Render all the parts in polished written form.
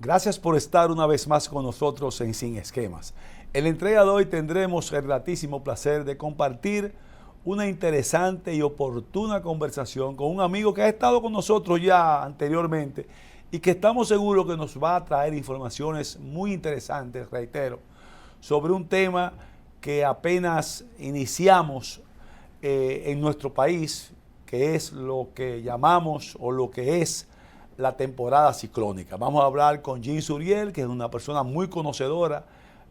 Gracias por estar una vez más con nosotros en Sin Esquemas. En la entrega de hoy tendremos el gratísimo placer de compartir una interesante y oportuna conversación con un amigo que ha estado con nosotros ya anteriormente y que estamos seguros que nos va a traer informaciones muy interesantes, reitero, sobre un tema que apenas iniciamos en nuestro país, que es lo que llamamos o lo que es la temporada ciclónica. Vamos a hablar con Jean Suriel, que es una persona muy conocedora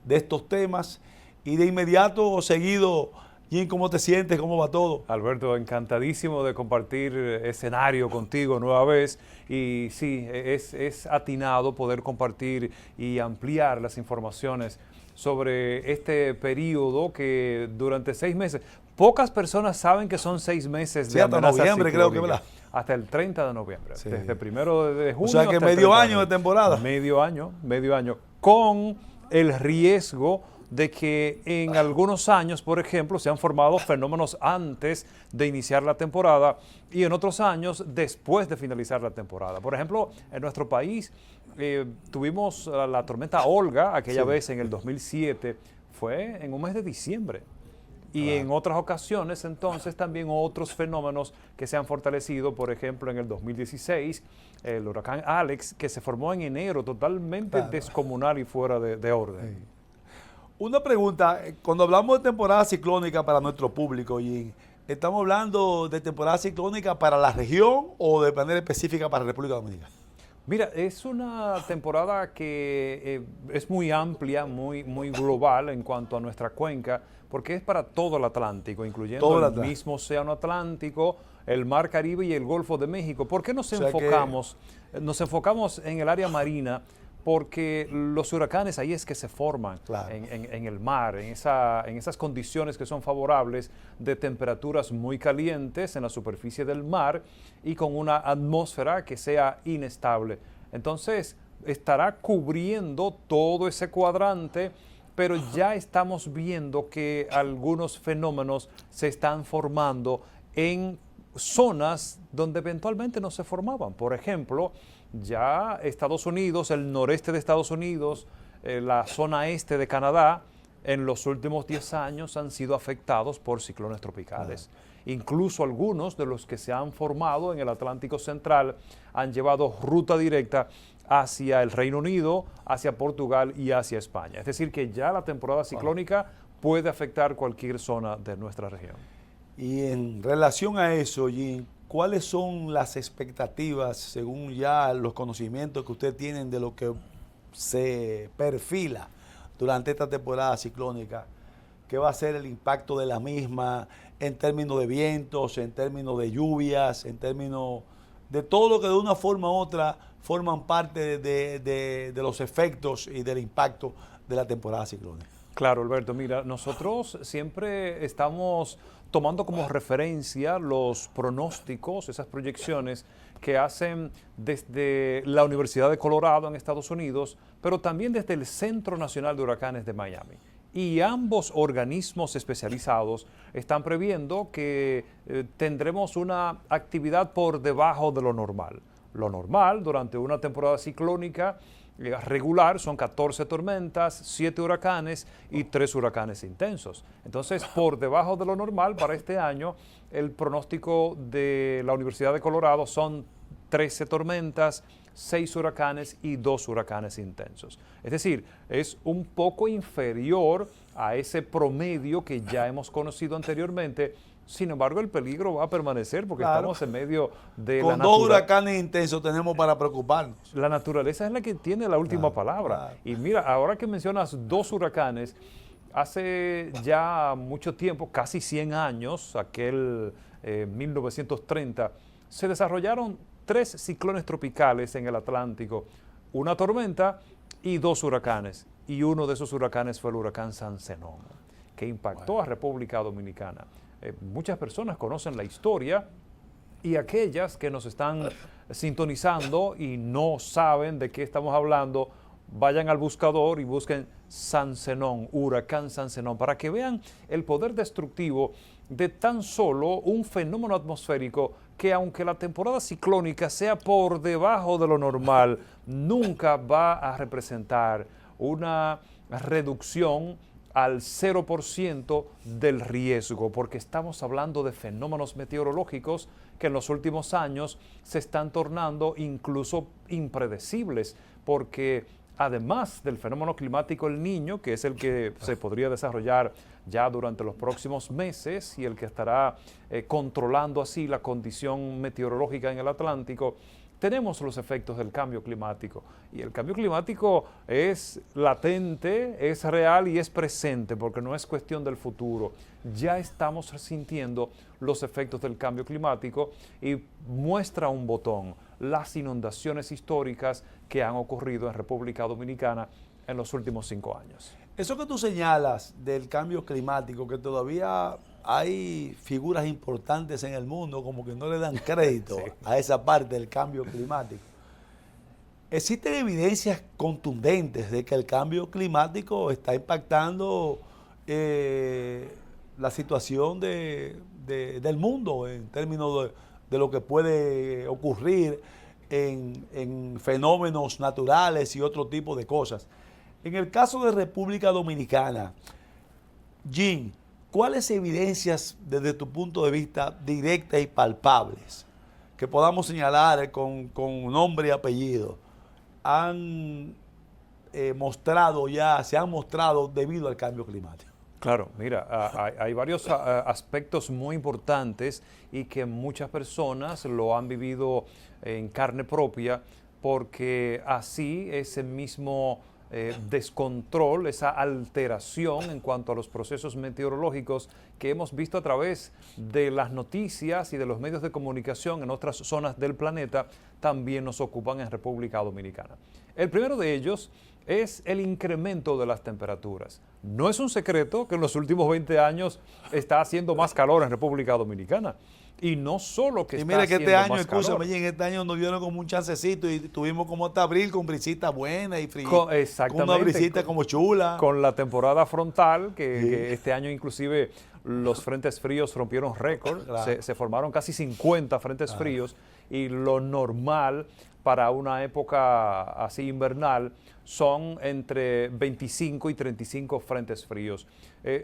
de estos temas. Y de inmediato, seguido, Jean, ¿cómo te sientes? ¿Cómo va todo? Alberto, encantadísimo de compartir escenario contigo nueva vez. Y sí, es atinado poder compartir y ampliar las informaciones sobre este periodo que durante 6 meses, pocas personas saben que son 6 meses de amenaza hasta noviembre, creo que, ¿verdad? Hasta el 30 de noviembre, sí. Desde 1 de junio. O sea que hasta medio año de temporada. Medio año, con el riesgo de que en algunos años, por ejemplo, se han formado fenómenos antes de iniciar la temporada y en otros años después de finalizar la temporada. Por ejemplo, en nuestro país tuvimos la tormenta Olga, aquella vez en el 2007, fue en un mes de diciembre. Y en otras ocasiones, entonces, también otros fenómenos que se han fortalecido, por ejemplo, en el 2016, el huracán Alex, que se formó en enero, totalmente descomunal y fuera de orden. Sí. Una pregunta, cuando hablamos de temporada ciclónica para nuestro público, Jean, ¿estamos hablando de temporada ciclónica para la región o de manera específica para la República Dominicana? Mira, es una temporada que es muy amplia, muy global en cuanto a nuestra cuenca, porque es para todo el Atlántico, incluyendo el mismo Océano Atlántico, el Mar Caribe y el Golfo de México. ¿Por qué nos enfocamos en el área marina? Porque los huracanes ahí es que se forman, en el mar, en esas condiciones que son favorables de temperaturas muy calientes en la superficie del mar y con una atmósfera que sea inestable. Entonces, estará cubriendo todo ese cuadrante, pero ya estamos viendo que algunos fenómenos se están formando en zonas donde eventualmente no se formaban. Por ejemplo, ya Estados Unidos, el noreste de Estados Unidos, la zona este de Canadá, en los últimos 10 años han sido afectados por ciclones tropicales. Incluso algunos de los que se han formado en el Atlántico Central han llevado ruta directa hacia el Reino Unido, hacia Portugal y hacia España. Es decir, que ya la temporada ciclónica puede afectar cualquier zona de nuestra región. Y en relación a eso, Jean, ¿cuáles son las expectativas, según ya los conocimientos que ustedes tienen de lo que se perfila durante esta temporada ciclónica? ¿Qué va a ser el impacto de la misma en términos de vientos, en términos de lluvias, en términos de todo lo que de una forma u otra forman parte de los efectos y del impacto de la temporada ciclónica? Claro, Alberto, mira, nosotros siempre estamos tomando como referencia los pronósticos, esas proyecciones que hacen desde la Universidad de Colorado en Estados Unidos, pero también desde el Centro Nacional de Huracanes de Miami. Y ambos organismos especializados están previendo que tendremos una actividad por debajo de lo normal. Lo normal durante una temporada ciclónica regular son 14 tormentas, 7 huracanes y 3 huracanes intensos. Entonces, por debajo de lo normal para este año, el pronóstico de la Universidad de Colorado son 13 tormentas, 6 huracanes y 2 huracanes intensos. Es decir, es un poco inferior a ese promedio que ya hemos conocido anteriormente. Sin embargo, el peligro va a permanecer porque estamos en medio de con dos huracanes intensos tenemos para preocuparnos. La naturaleza es la que tiene la última palabra. Y mira, ahora que mencionas 2 huracanes, hace ya mucho tiempo, casi 100 años, aquel 1930, se desarrollaron 3 ciclones tropicales en el Atlántico, una tormenta y 2 huracanes. Y uno de esos huracanes fue el huracán San Zenón, que impactó a República Dominicana. Muchas personas conocen la historia y aquellas que nos están sintonizando y no saben de qué estamos hablando, vayan al buscador y busquen San Zenón, huracán San Zenón, para que vean el poder destructivo de tan solo un fenómeno atmosférico que, aunque la temporada ciclónica sea por debajo de lo normal, nunca va a representar una reducción al 0% del riesgo, porque estamos hablando de fenómenos meteorológicos que en los últimos años se están tornando incluso impredecibles, porque además del fenómeno climático El Niño, que es el que se podría desarrollar ya durante los próximos meses y el que estará controlando así la condición meteorológica en el Atlántico, tenemos los efectos del cambio climático. Y el cambio climático es latente, es real y es presente, porque no es cuestión del futuro. Ya estamos sintiendo los efectos del cambio climático y muestra un botón: las inundaciones históricas que han ocurrido en República Dominicana en los últimos 5 años. Eso que tú señalas del cambio climático, que todavía hay figuras importantes en el mundo como que no le dan crédito sí. a esa parte del cambio climático. Existen evidencias contundentes de que el cambio climático está impactando la situación del mundo en términos de lo que puede ocurrir en fenómenos naturales y otro tipo de cosas. En el caso de República Dominicana, Jim, ¿cuáles evidencias desde tu punto de vista directas y palpables que podamos señalar con nombre y apellido han mostrado ya, se han mostrado debido al cambio climático? Claro, mira, hay varios aspectos muy importantes y que muchas personas lo han vivido en carne propia, porque así ese mismo descontrol, esa alteración en cuanto a los procesos meteorológicos que hemos visto a través de las noticias y de los medios de comunicación en otras zonas del planeta, también nos ocupan en República Dominicana. El primero de ellos es el incremento de las temperaturas. No es un secreto que en los últimos 20 años está haciendo más calor en República Dominicana. Y no solo que está haciendo este año, más calor. En este año nos dieron como un chancecito y tuvimos como hasta abril con brisita buena y fría. Exactamente. Con una brisita como chula. Con la temporada frontal, que este año inclusive los frentes fríos rompieron récord. Claro. Se formaron casi 50 frentes fríos y lo normal para una época así invernal son entre 25 y 35 frentes fríos.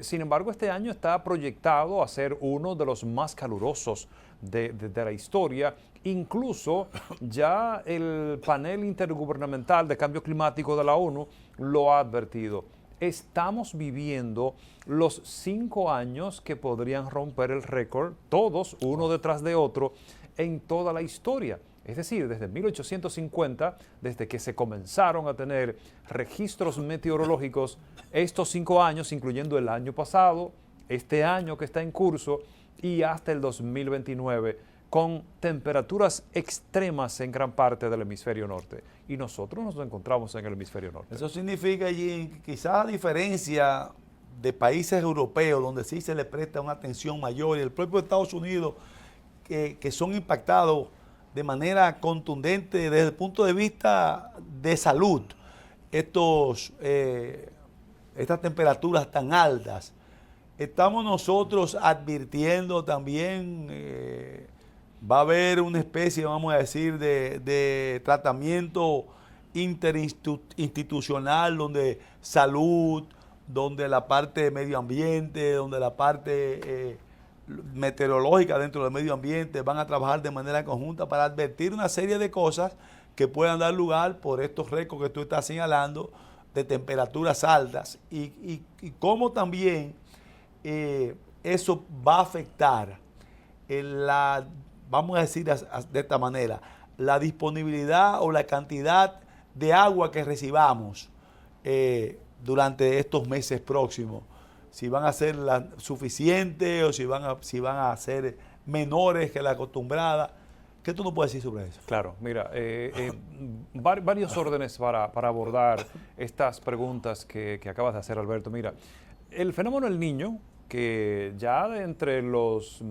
Sin embargo, este año está proyectado a ser uno de los más calurosos de la historia. Incluso ya el panel intergubernamental de cambio climático de la ONU lo ha advertido. Estamos viviendo los 5 años que podrían romper el récord, todos uno detrás de otro, en toda la historia. Es decir, desde 1850, desde que se comenzaron a tener registros meteorológicos, estos 5 años, incluyendo el año pasado, este año que está en curso y hasta el 2029, con temperaturas extremas en gran parte del hemisferio norte. Y nosotros nos encontramos en el hemisferio norte. Eso significa, Jim, quizás a diferencia de países europeos, donde sí se le presta una atención mayor, y el propio Estados Unidos, que son impactados de manera contundente desde el punto de vista de salud, estas temperaturas tan altas. Estamos nosotros advirtiendo también, va a haber una especie, vamos a decir, de tratamiento interinstitucional, donde salud, donde la parte de medio ambiente, donde la parte meteorológica dentro del medio ambiente van a trabajar de manera conjunta para advertir una serie de cosas que puedan dar lugar por estos récords que tú estás señalando de temperaturas altas y cómo también eso va a afectar vamos a decir de esta manera, la disponibilidad o la cantidad de agua que recibamos durante estos meses próximos. Si van a ser suficientes o si van a ser menores que la acostumbrada. ¿Qué tú nos puedes decir sobre eso? Claro, mira, varios órdenes para abordar estas preguntas que acabas de hacer, Alberto. Mira, el fenómeno El Niño, que ya entre los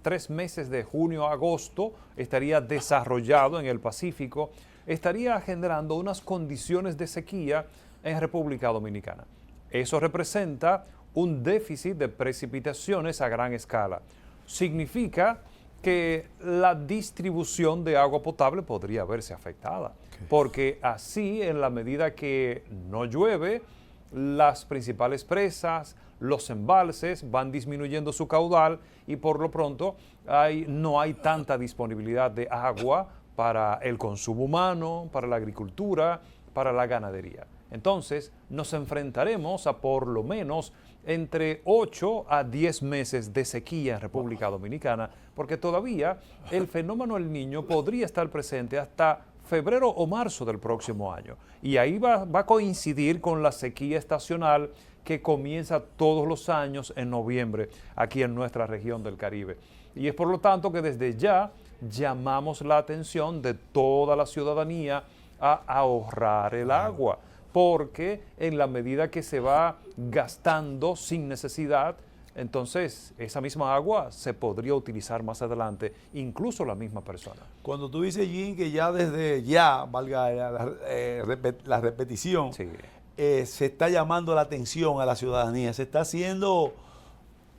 3 meses de junio a agosto estaría desarrollado en el Pacífico, estaría generando unas condiciones de sequía en República Dominicana. Eso representa un déficit de precipitaciones a gran escala. Significa que la distribución de agua potable podría verse afectada, porque así, en la medida que no llueve, las principales presas, los embalses van disminuyendo su caudal y por lo pronto no hay tanta disponibilidad de agua para el consumo humano, para la agricultura, para la ganadería. Entonces, nos enfrentaremos a por lo menos entre 8 a 10 meses de sequía en República Dominicana, porque todavía el fenómeno El Niño podría estar presente hasta febrero o marzo del próximo año. Y ahí va a coincidir con la sequía estacional que comienza todos los años en noviembre aquí en nuestra región del Caribe. Y es por lo tanto que desde ya llamamos la atención de toda la ciudadanía a ahorrar el agua, porque en la medida que se va gastando sin necesidad, entonces esa misma agua se podría utilizar más adelante, incluso la misma persona. Cuando tú dices, Jim, que ya desde ya, valga la repetición, Sí. Se está llamando la atención a la ciudadanía, se está haciendo,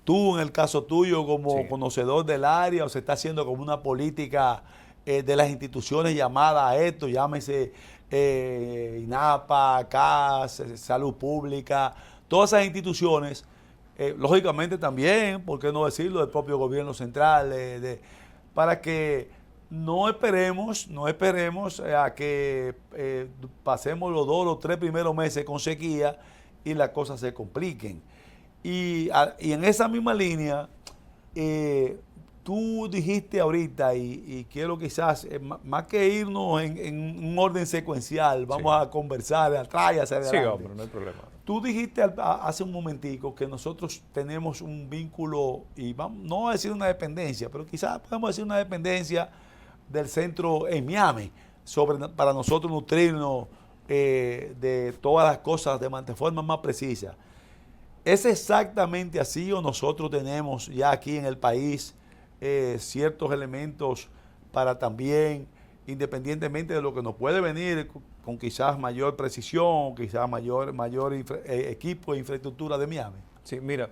tú en el caso tuyo como conocedor del área, o se está haciendo como una política de las instituciones llamada a esto, llámese INAPA, CAS, Salud Pública, todas esas instituciones, lógicamente también, ¿por qué no decirlo?, del propio gobierno central, para que no esperemos a que pasemos los 2 o los 3 primeros meses con sequía y las cosas se compliquen. Y en esa misma línea, tú dijiste ahorita, y quiero quizás, más que irnos en un orden secuencial, vamos a conversar de atrás y hacia adelante. Sí, hombre, no hay problema. Tú dijiste hace un momentico que nosotros tenemos un vínculo, y vamos, no a decir una dependencia, pero quizás podemos decir una dependencia del centro en Miami, para nosotros nutrirnos de todas las cosas de forma más precisa. ¿Es exactamente así o nosotros tenemos ya aquí en el país ciertos elementos para también, independientemente de lo que nos puede venir con quizás mayor precisión, quizás mayor equipo e infraestructura de Miami? Sí, mira,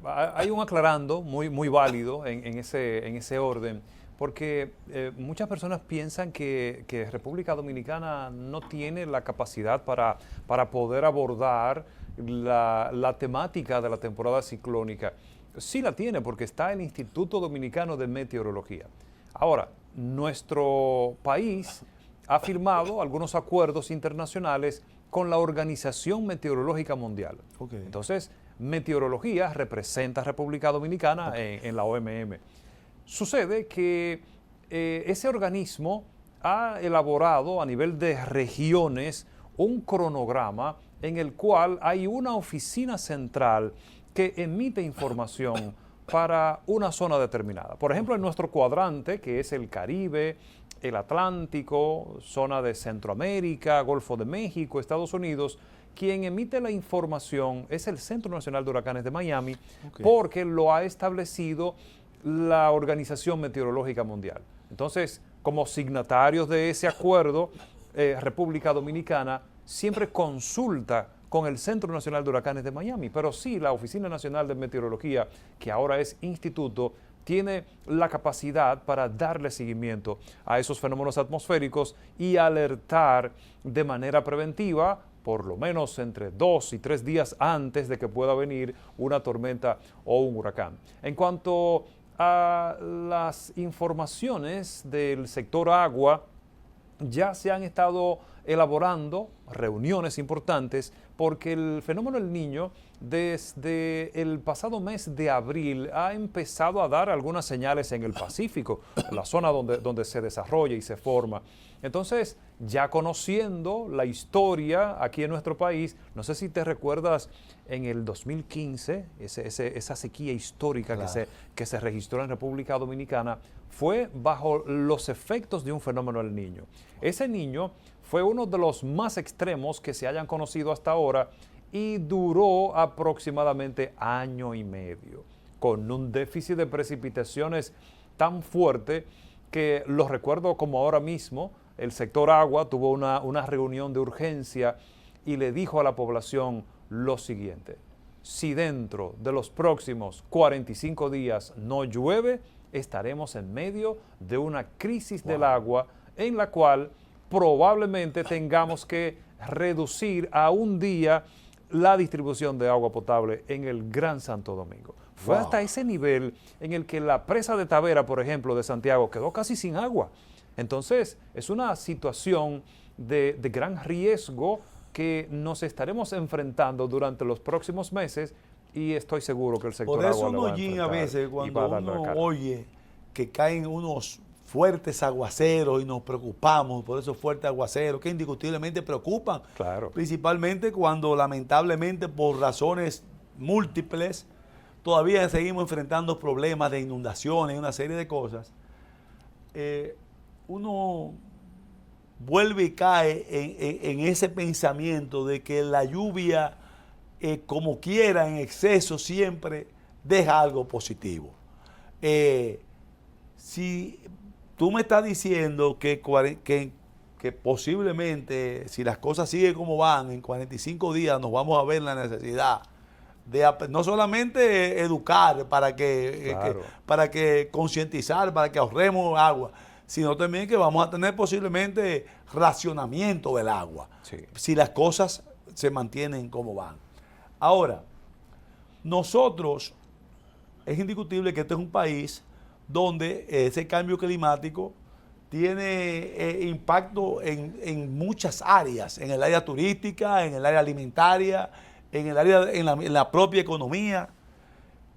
hay un aclarando muy válido en ese orden, porque muchas personas piensan que República Dominicana no tiene la capacidad para poder abordar la temática de la temporada ciclónica. Sí la tiene, porque está el Instituto Dominicano de Meteorología. Ahora, nuestro país ha firmado algunos acuerdos internacionales con la Organización Meteorológica Mundial. Okay. Entonces, meteorología representa a República Dominicana en la OMM. Sucede que ese organismo ha elaborado a nivel de regiones un cronograma en el cual hay una oficina central que emite información para una zona determinada. Por ejemplo, en nuestro cuadrante, que es el Caribe, el Atlántico, zona de Centroamérica, Golfo de México, Estados Unidos, quien emite la información es el Centro Nacional de Huracanes de Miami, porque lo ha establecido la Organización Meteorológica Mundial. Entonces, como signatarios de ese acuerdo, República Dominicana siempre consulta con el Centro Nacional de Huracanes de Miami, pero sí la Oficina Nacional de Meteorología, que ahora es instituto, tiene la capacidad para darle seguimiento a esos fenómenos atmosféricos y alertar de manera preventiva, por lo menos entre 2 y 3 días antes de que pueda venir una tormenta o un huracán. En cuanto a las informaciones del sector agua, ya se han estado elaborando reuniones importantes porque el fenómeno El Niño desde el pasado mes de abril ha empezado a dar algunas señales en el Pacífico, la zona donde se desarrolla y se forma. Entonces, ya conociendo la historia aquí en nuestro país, no sé si te recuerdas en el 2015, esa sequía histórica que se registró en República Dominicana, fue bajo los efectos de un fenómeno El Niño. Ese niño fue uno de los más extremos que se hayan conocido hasta ahora y duró aproximadamente 1 año y medio, con un déficit de precipitaciones tan fuerte que lo recuerdo como ahora mismo, el sector agua tuvo una reunión de urgencia y le dijo a la población lo siguiente: si dentro de los próximos 45 días no llueve, estaremos en medio de una crisis del agua en la cual probablemente tengamos que reducir a un día la distribución de agua potable en el Gran Santo Domingo. Fue hasta ese nivel en el que la presa de Tavera, por ejemplo, de Santiago, quedó casi sin agua. Entonces, es una situación de gran riesgo que nos estaremos enfrentando durante los próximos meses, y estoy seguro que el sector agua lo va a enfrentar. Por eso a veces cuando uno oye que caen unos fuertes aguaceros y nos preocupamos por esos fuertes aguaceros que indiscutiblemente preocupan, claro, principalmente cuando lamentablemente por razones múltiples todavía seguimos enfrentando problemas de inundaciones y una serie de cosas. Uno vuelve y cae en ese pensamiento de que la lluvia, como quiera, en exceso, siempre deja algo positivo. Si tú me estás diciendo que posiblemente, si las cosas siguen como van, en 45 días nos vamos a ver la necesidad de no solamente educar para que concientizar, para que ahorremos agua, sino también que vamos a tener posiblemente racionamiento del agua, si las cosas se mantienen como van. Ahora, nosotros, es indiscutible que este es un país donde ese cambio climático tiene impacto en muchas áreas, en el área turística, en el área alimentaria, en la propia economía.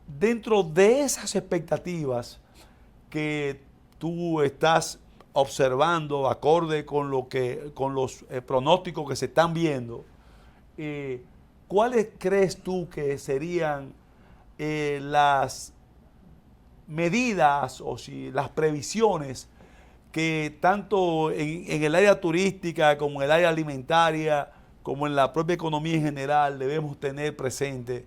Dentro de esas expectativas que tú estás observando, acorde con los pronósticos que se están viendo, ¿cuáles crees tú que serían las medidas o las previsiones que tanto en el área turística como en el área alimentaria, como en la propia economía en general, debemos tener presente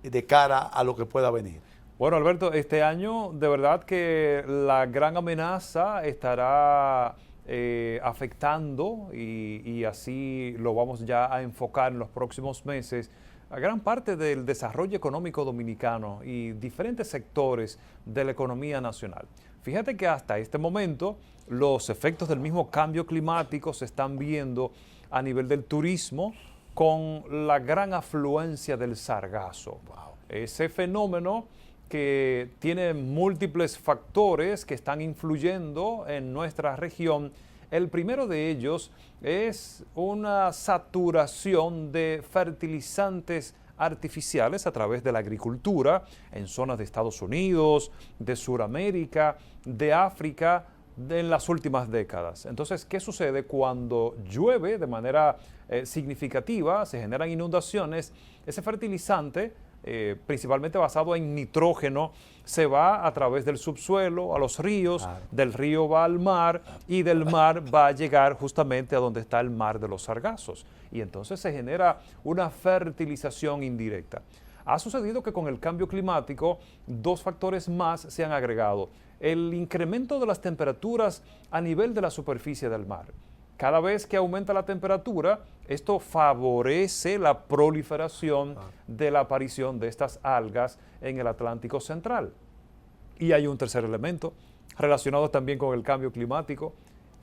de cara a lo que pueda venir? Bueno, Alberto, este año de verdad que la gran amenaza estará afectando, y así lo vamos ya a enfocar en los próximos meses, a gran parte del desarrollo económico dominicano y diferentes sectores de la economía nacional. Fíjate que hasta este momento los efectos del mismo cambio climático se están viendo a nivel del turismo con la gran afluencia del sargazo. Ese fenómeno que tiene múltiples factores que están influyendo en nuestra región. El primero de ellos es una saturación de fertilizantes artificiales a través de la agricultura en zonas de Estados Unidos, de Sudamérica, de África, en las últimas décadas. Entonces, ¿qué sucede cuando llueve de manera significativa? Se generan inundaciones. Ese fertilizante, principalmente basado en nitrógeno, se va a través del subsuelo a los ríos, del río va al mar y del mar va a llegar justamente a donde está el mar de los sargazos. Y entonces se genera una fertilización indirecta. Ha sucedido que con el cambio climático dos factores más se han agregado. El incremento de las temperaturas a nivel de la superficie del mar. Cada vez que aumenta la temperatura, esto favorece la proliferación de la aparición de estas algas en el Atlántico Central. Y hay un tercer elemento relacionado también con el cambio climático,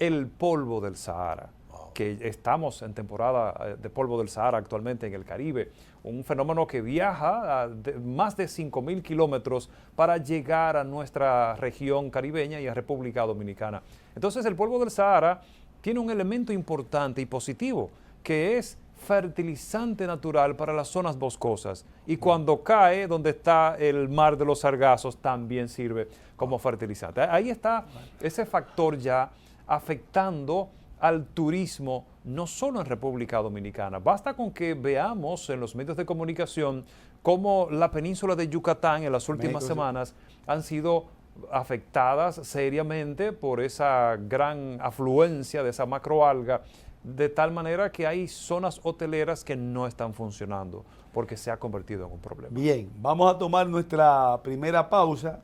el polvo del Sahara, que estamos en temporada de polvo del Sahara actualmente en el Caribe, un fenómeno que viaja a más de 5.000 kilómetros para llegar a nuestra región caribeña y a República Dominicana. Entonces el polvo del Sahara tiene un elemento importante y positivo, que es fertilizante natural para las zonas boscosas. Y cuando cae donde está el mar de los sargazos, también sirve como fertilizante. Ahí está ese factor ya afectando al turismo, no solo en República Dominicana. Basta con que veamos en los medios de comunicación cómo la península de Yucatán en las últimas semanas han sido afectadas seriamente por esa gran afluencia de esa macroalga, de tal manera que hay zonas hoteleras que no están funcionando porque se ha convertido en un problema. Bien, vamos a tomar nuestra primera pausa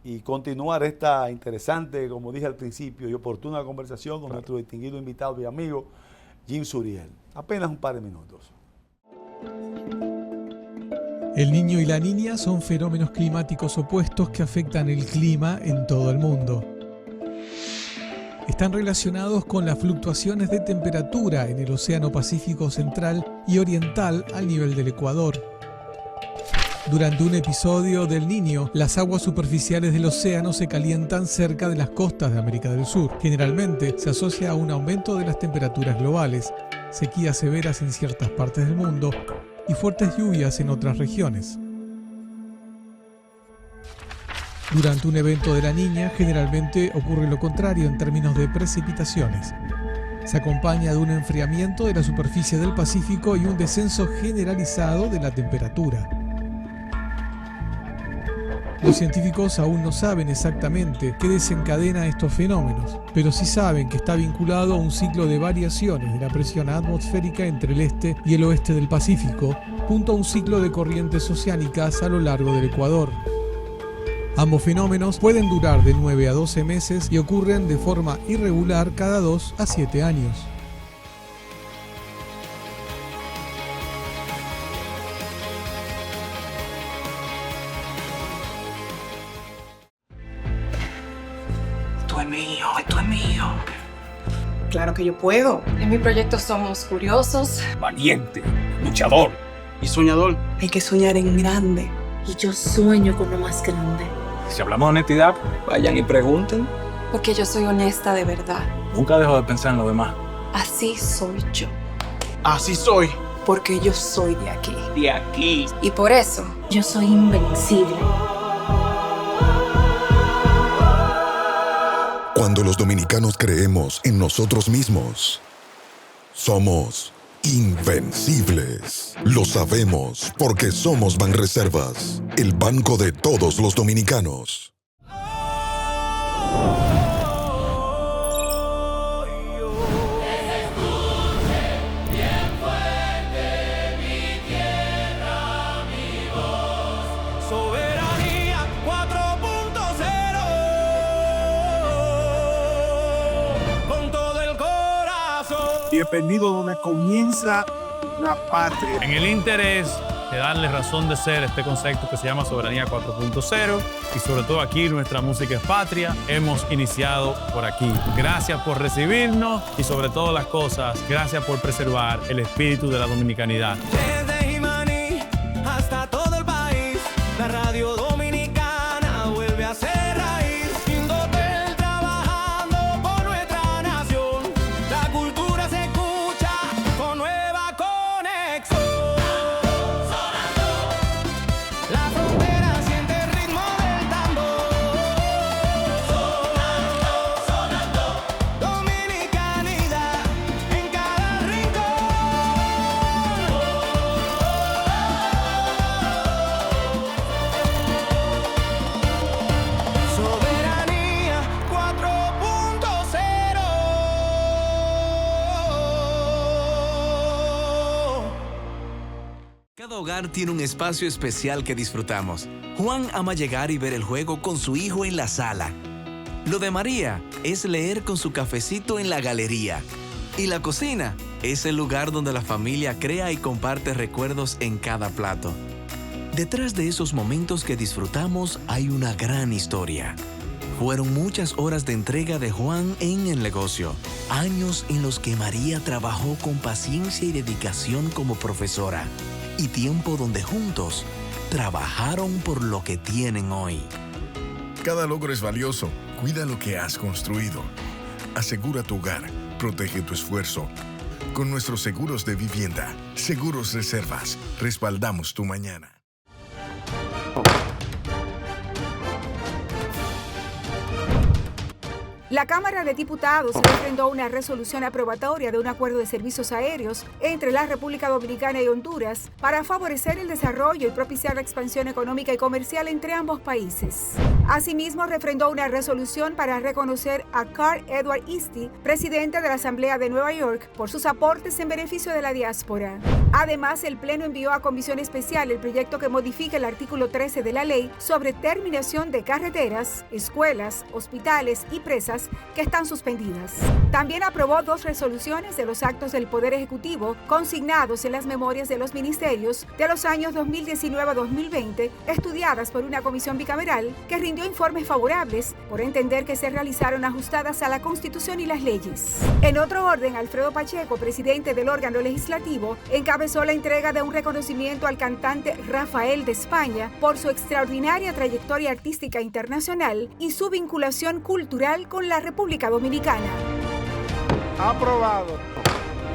y continuar esta interesante, como dije al principio, y oportuna conversación con nuestro distinguido invitado y amigo, Jim Suriel. Apenas un par de minutos. El Niño y la Niña son fenómenos climáticos opuestos que afectan el clima en todo el mundo. Están relacionados con las fluctuaciones de temperatura en el Océano Pacífico Central y Oriental al nivel del Ecuador. Durante un episodio del Niño, las aguas superficiales del océano se calientan cerca de las costas de América del Sur. Generalmente se asocia a un aumento de las temperaturas globales, sequías severas en ciertas partes del mundo y fuertes lluvias en otras regiones. Durante un evento de la Niña, generalmente ocurre lo contrario en términos de precipitaciones. Se acompaña de un enfriamiento de la superficie del Pacífico y un descenso generalizado de la temperatura. Los científicos aún no saben exactamente qué desencadena estos fenómenos, pero sí saben que está vinculado a un ciclo de variaciones de la presión atmosférica entre el este y el oeste del Pacífico, junto a un ciclo de corrientes oceánicas a lo largo del Ecuador. Ambos fenómenos pueden durar de 9 a 12 meses y ocurren de forma irregular cada 2 a 7 años. Esto es mío. Claro que yo puedo. En mi proyecto somos curiosos, valiente, luchador y soñador. Hay que soñar en grande. Y yo sueño con lo más grande. Si hablamos de honestidad, Vayan y pregunten. Porque yo soy honesta de verdad. nunca dejo de pensar en lo demás. Así soy yo. Así soy. Porque yo soy de aquí. De aquí. Y por eso yo soy invencible. Cuando los dominicanos creemos en nosotros mismos, somos invencibles. Lo sabemos porque somos Banreservas, el banco de todos los dominicanos. Bienvenido donde comienza la patria. En el interés de darle razón de ser a este concepto que se llama Soberanía 4.0 y sobre todo aquí nuestra música es patria, hemos iniciado por aquí. Gracias por recibirnos y sobre todas las cosas, gracias por preservar el espíritu de la dominicanidad. Desde Jimaní hasta todo el país, la radio dominicana vuelve a ser raíz. Indotel trabajando por nuestra nación, la cultura se escucha con nueva conexión. La frontera siente el ritmo del tambor. Sonando, dominicanidad en cada rincón. Soberanía 4.0. Cada hogar tiene un espacio especial que disfrutamos. Juan ama llegar y ver el juego con su hijo en la sala. Lo de María es leer con su cafecito en la galería. Y la cocina es el lugar donde la familia crea y comparte recuerdos en cada plato. Detrás de esos momentos que disfrutamos hay una gran historia. Fueron muchas horas de entrega de Juan en el negocio. Años en los que María trabajó con paciencia y dedicación como profesora. Y tiempo donde juntos trabajaron por lo que tienen hoy. Cada logro es valioso. Cuida lo que has construido. Asegura tu hogar. Protege tu esfuerzo. Con nuestros seguros de vivienda, Seguros Reservas, respaldamos tu mañana. La Cámara de Diputados refrendó una resolución aprobatoria de un acuerdo de servicios aéreos entre la República Dominicana y Honduras para favorecer el desarrollo y propiciar la expansión económica y comercial entre ambos países. Asimismo, refrendó una resolución para reconocer a Carl Edward Easty, presidente de la Asamblea de Nueva York, por sus aportes en beneficio de la diáspora. Además, el Pleno envió a comisión especial el proyecto que modifica el artículo 13 de la ley sobre terminación de carreteras, escuelas, hospitales y presas que están suspendidas. También aprobó 2 resoluciones de los actos del Poder Ejecutivo consignados en las memorias de los ministerios de los años 2019 a 2020, estudiadas por una comisión bicameral que rindió informes favorables por entender que se realizaron ajustadas a la Constitución y las leyes. En otro orden, Alfredo Pacheco, presidente del órgano legislativo, encabezó la entrega de un reconocimiento al cantante Rafael de España por su extraordinaria trayectoria artística internacional y su vinculación cultural con la República Dominicana. Aprobado.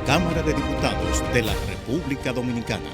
Cámara de Diputados de la República Dominicana.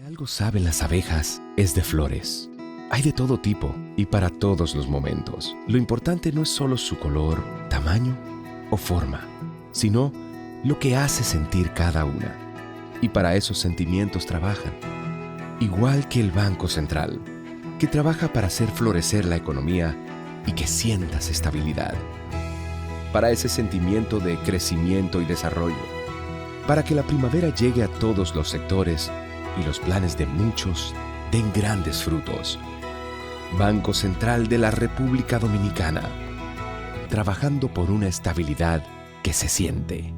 Algo saben las abejas es de flores. Hay de todo tipo y para todos los momentos. Lo importante no es solo su color, tamaño o forma, sino lo que hace sentir cada una. Y para esos sentimientos trabajan. Igual que el Banco Central, que trabaja para hacer florecer la economía y que sientas estabilidad. Para ese sentimiento de crecimiento y desarrollo. Para que la primavera llegue a todos los sectores y los planes de muchos den grandes frutos. Banco Central de la República Dominicana, trabajando por una estabilidad que se siente.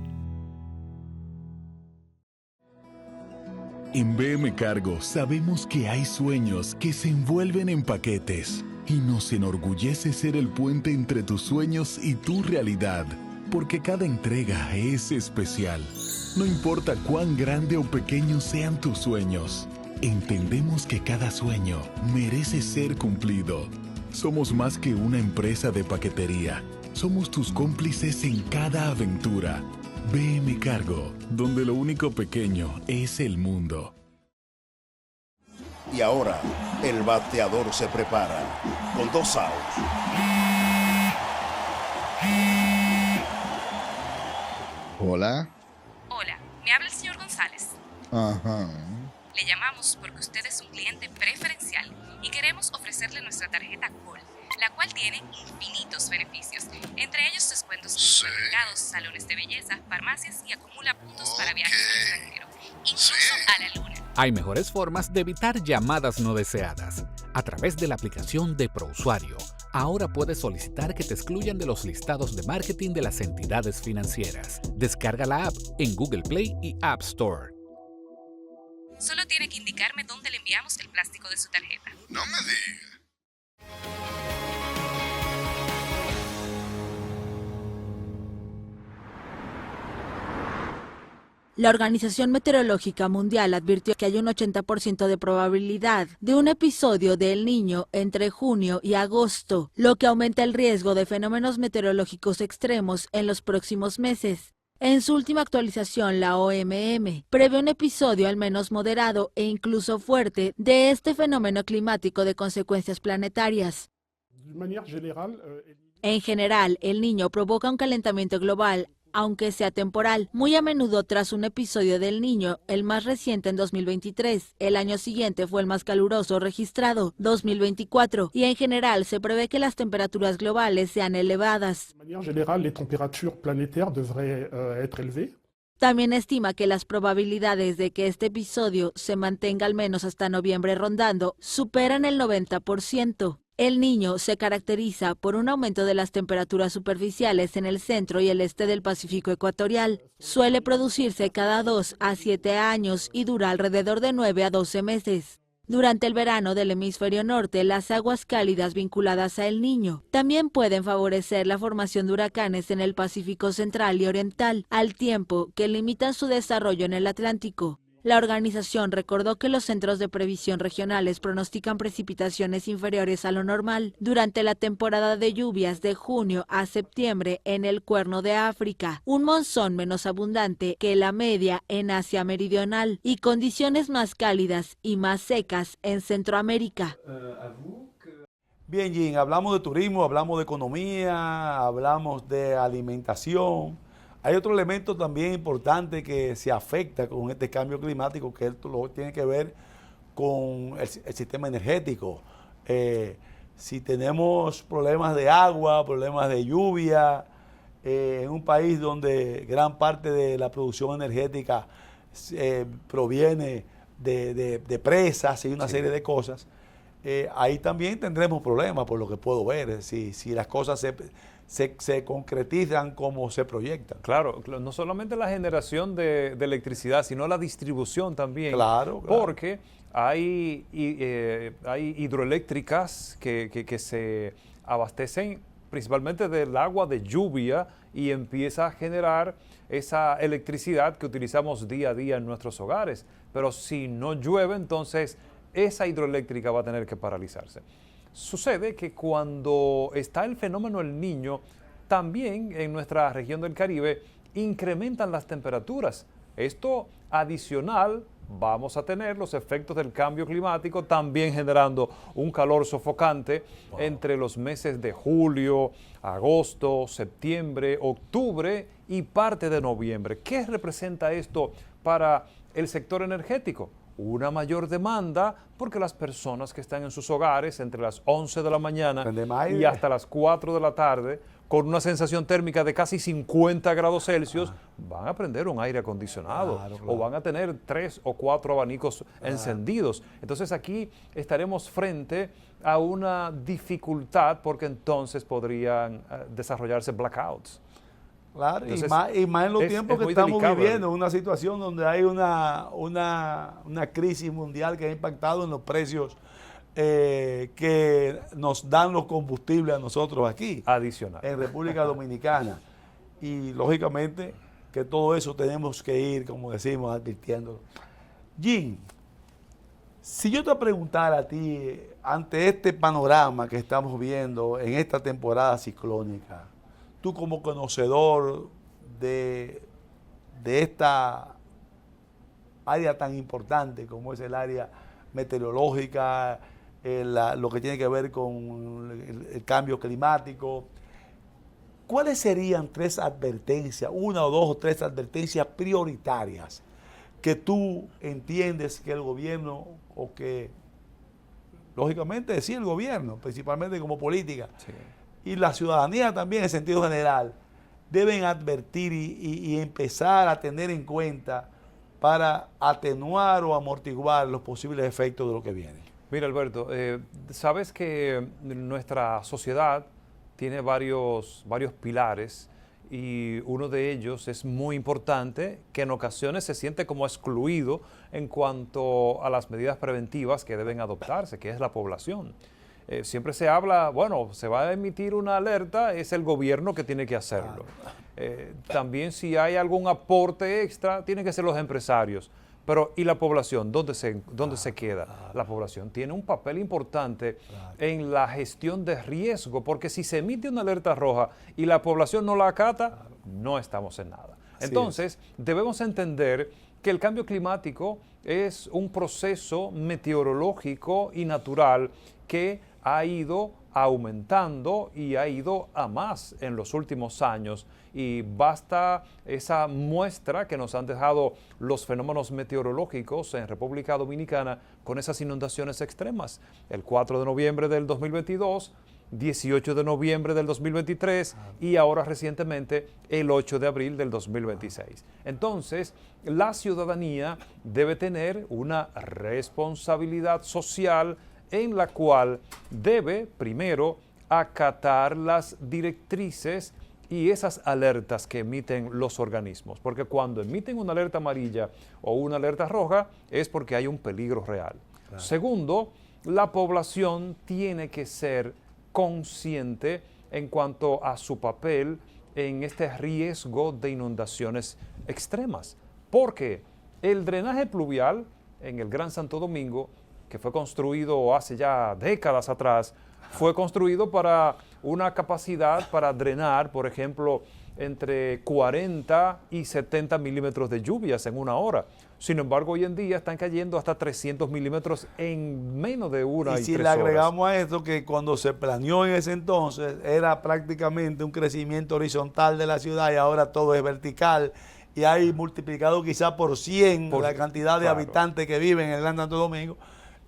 En BM Cargo sabemos que hay sueños que se envuelven en paquetes y nos enorgullece ser el puente entre tus sueños y tu realidad, porque cada entrega es especial. No importa cuán grande o pequeño sean tus sueños, entendemos que cada sueño merece ser cumplido. Somos más que una empresa de paquetería. Somos tus cómplices en cada aventura. BM Cargo, donde lo único pequeño es el mundo. Y ahora, el bateador se prepara con 2 outs. Hola. Hola, me habla el señor González. Ajá. Le llamamos porque usted es un cliente preferencial y queremos ofrecerle nuestra tarjeta Gol, la cual tiene infinitos beneficios, entre ellos descuentos en supermercados, salones de belleza, farmacias y acumula puntos para viajes al extranjero, incluso a la luna. Hay mejores formas de evitar llamadas no deseadas. A través de la aplicación de ProUsuario, ahora puedes solicitar que te excluyan de los listados de marketing de las entidades financieras. Descarga la app en Google Play y App Store. Solo tiene que indicarme dónde le enviamos el plástico de su tarjeta. No me diga. La Organización Meteorológica Mundial advirtió que hay un 80% de probabilidad de un episodio de El Niño entre junio y agosto, lo que aumenta el riesgo de fenómenos meteorológicos extremos en los próximos meses. En su última actualización, la OMM prevé un episodio al menos moderado e incluso fuerte de este fenómeno climático de consecuencias planetarias. En general, El Niño provoca un calentamiento global, aunque sea temporal, muy a menudo tras un episodio del Niño, el más reciente en 2023. El año siguiente fue el más caluroso registrado, 2024, y en general se prevé que las temperaturas globales sean elevadas. También estima que las probabilidades de que este episodio se mantenga al menos hasta noviembre rondando superan el 90%. El Niño se caracteriza por un aumento de las temperaturas superficiales en el centro y el este del Pacífico ecuatorial. Suele producirse cada 2 a 7 años y dura alrededor de 9 a 12 meses. Durante el verano del hemisferio norte, las aguas cálidas vinculadas a El Niño también pueden favorecer la formación de huracanes en el Pacífico central y oriental, al tiempo que limitan su desarrollo en el Atlántico. La organización recordó que los centros de previsión regionales pronostican precipitaciones inferiores a lo normal durante la temporada de lluvias de junio a septiembre en el Cuerno de África, un monzón menos abundante que la media en Asia Meridional y condiciones más cálidas y más secas en Centroamérica. Bien, Jim, hablamos de turismo, hablamos de economía, hablamos de alimentación. Hay otro elemento también importante que se afecta con este cambio climático, que esto lo tiene que ver con el sistema energético. Si tenemos problemas de agua, problemas de lluvia, en un país donde gran parte de la producción energética proviene de presas y una serie de cosas, ahí también tendremos problemas, por lo que puedo ver, si las cosas se concretizan como se proyectan. Claro, no solamente la generación de electricidad, sino la distribución también. Claro. Porque hay hidroeléctricas que se abastecen principalmente del agua de lluvia y empieza a generar esa electricidad que utilizamos día a día en nuestros hogares. Pero si no llueve, entonces esa hidroeléctrica va a tener que paralizarse. Sucede que cuando está el fenómeno El Niño, también en nuestra región del Caribe incrementan las temperaturas. Esto adicional, vamos a tener los efectos del cambio climático también generando un calor sofocante entre los meses de julio, agosto, septiembre, octubre y parte de noviembre. ¿Qué representa esto para el sector energético? Una mayor demanda porque las personas que están en sus hogares entre las 11 de la mañana y hasta las 4 de la tarde, con una sensación térmica de casi 50 grados Celsius, van a prender un aire acondicionado o van a tener 3 o 4 abanicos encendidos. Entonces aquí estaremos frente a una dificultad porque entonces podrían desarrollarse blackouts. Claro, entonces, y más en los tiempos que estamos viviendo, una situación donde hay una crisis mundial que ha impactado en los precios que nos dan los combustibles a nosotros aquí. Adicional. En República Dominicana. Y lógicamente que todo eso tenemos que ir, como decimos, advirtiéndolo. Jim, si yo te preguntara a ti, ante este panorama que estamos viendo en esta temporada ciclónica, tú como conocedor de esta área tan importante como es el área meteorológica, lo que tiene que ver con el cambio climático, ¿cuáles serían 3 advertencias, 1 o 2 o 3 advertencias prioritarias que tú entiendes que el gobierno, o que lógicamente sí el gobierno, principalmente como política, y la ciudadanía también en sentido general, deben advertir y empezar a tener en cuenta para atenuar o amortiguar los posibles efectos de lo que viene? Mira, Alberto, sabes que nuestra sociedad tiene varios pilares y uno de ellos es muy importante, que en ocasiones se siente como excluido en cuanto a las medidas preventivas que deben adoptarse, que es la población. Siempre se habla, bueno, se va a emitir una alerta, es el gobierno que tiene que hacerlo. También si hay algún aporte extra, tienen que ser los empresarios. Pero, ¿y la población? ¿Dónde se queda? La población tiene un papel importante en la gestión de riesgo, porque si se emite una alerta roja y la población no la acata, no estamos en nada. Entonces, debemos entender que el cambio climático es un proceso meteorológico y natural que ha ido aumentando y ha ido a más en los últimos años, y basta esa muestra que nos han dejado los fenómenos meteorológicos en República Dominicana con esas inundaciones extremas. El 4 de noviembre del 2022, 18 de noviembre del 2023 y ahora recientemente el 8 de abril del 2026. Entonces, la ciudadanía debe tener una responsabilidad social en la cual debe primero acatar las directrices y esas alertas que emiten los organismos, porque cuando emiten una alerta amarilla o una alerta roja es porque hay un peligro real. Claro. Segundo, la población tiene que ser consciente en cuanto a su papel en este riesgo de inundaciones extremas, porque el drenaje pluvial en el Gran Santo Domingo, que fue construido hace ya décadas atrás, fue construido para una capacidad para drenar, por ejemplo, entre 40 y 70 milímetros de lluvias en una hora. Sin embargo, hoy en día están cayendo hasta 300 milímetros en menos de una y 3 horas. Y si le agregamos a esto que cuando se planeó en ese entonces era prácticamente un crecimiento horizontal de la ciudad y ahora todo es vertical y hay multiplicado quizá por 100 la cantidad de habitantes que viven en el Gran Santo Domingo,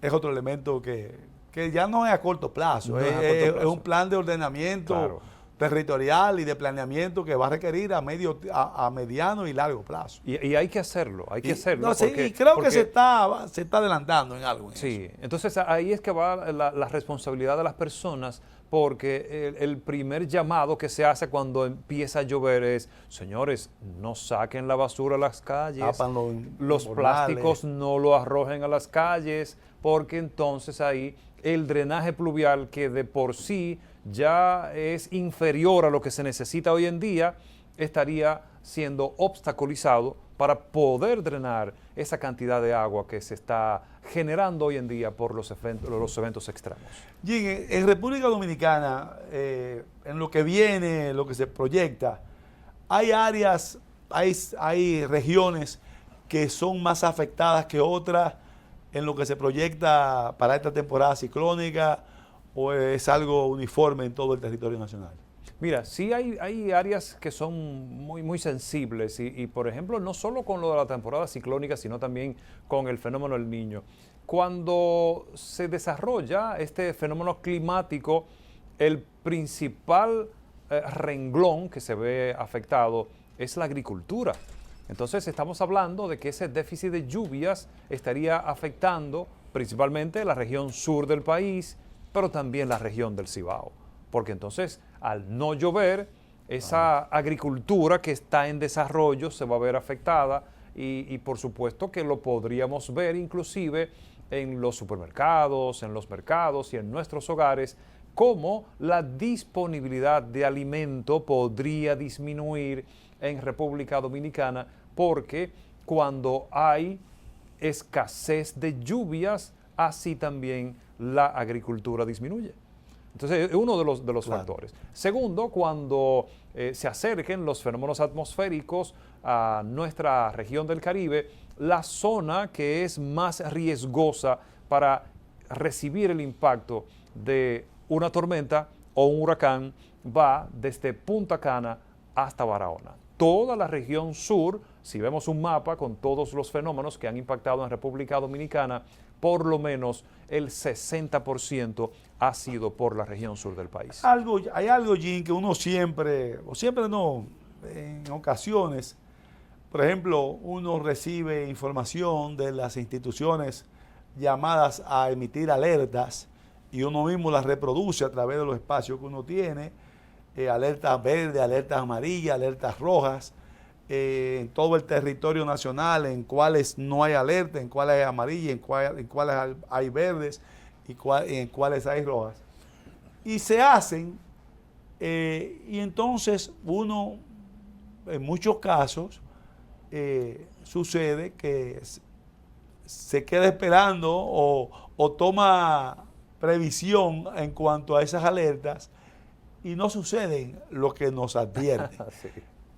es otro elemento que ya no es a corto plazo, es un plan de ordenamiento territorial y de planeamiento que va a requerir a mediano y largo plazo. Y hay que hacerlo, hay que hacerlo. No, y creo que se está adelantando en algo. Sí, entonces ahí es que va la responsabilidad de las personas, porque el primer llamado que se hace cuando empieza a llover es, señores, no saquen la basura a las calles, los plásticos no lo arrojen a las calles, porque entonces ahí el drenaje pluvial, que de por sí ya es inferior a lo que se necesita hoy en día, estaría siendo obstaculizado para poder drenar esa cantidad de agua que se está generando hoy en día por los eventos extremos. Jim, en República Dominicana, en lo que viene, lo que se proyecta, hay áreas, hay regiones que son más afectadas que otras en lo que se proyecta para esta temporada ciclónica, o es algo uniforme en todo el territorio nacional? Mira, sí hay áreas que son muy sensibles y, por ejemplo, no solo con lo de la temporada ciclónica, sino también con el fenómeno del Niño. Cuando se desarrolla este fenómeno climático, el principal renglón que se ve afectado es la agricultura. Entonces estamos hablando de que ese déficit de lluvias estaría afectando principalmente la región sur del país, pero también la región del Cibao. Porque entonces, al no llover, esa agricultura que está en desarrollo se va a ver afectada y por supuesto que lo podríamos ver inclusive en los supermercados, en los mercados y en nuestros hogares, cómo la disponibilidad de alimento podría disminuir en República Dominicana, porque cuando hay escasez de lluvias, así también la agricultura disminuye. Entonces, es uno de los factores. Segundo, cuando se acerquen los fenómenos atmosféricos a nuestra región del Caribe, la zona que es más riesgosa para recibir el impacto de una tormenta o un huracán va desde Punta Cana hasta Barahona. Toda la región sur, si vemos un mapa con todos los fenómenos que han impactado en República Dominicana, por lo menos el 60% ha sido por la región sur del país. Hay algo, Jim, que uno siempre, o siempre no, en ocasiones, por ejemplo, uno recibe información de las instituciones llamadas a emitir alertas y uno mismo las reproduce a través de los espacios que uno tiene, alertas verdes, alertas amarillas, alertas rojas, en todo el territorio nacional, en cuáles no hay alerta, en cuáles hay amarillas, en cuáles hay verdes y en cuáles hay rojas. Y se hacen, y entonces uno, en muchos casos, sucede que se queda esperando o toma previsión en cuanto a esas alertas y no suceden lo que nos advierten. Sí.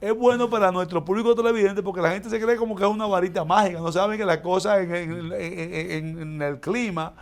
Es bueno para nuestro público televidente porque la gente se cree como que es una varita mágica, no saben que las cosas en el clima,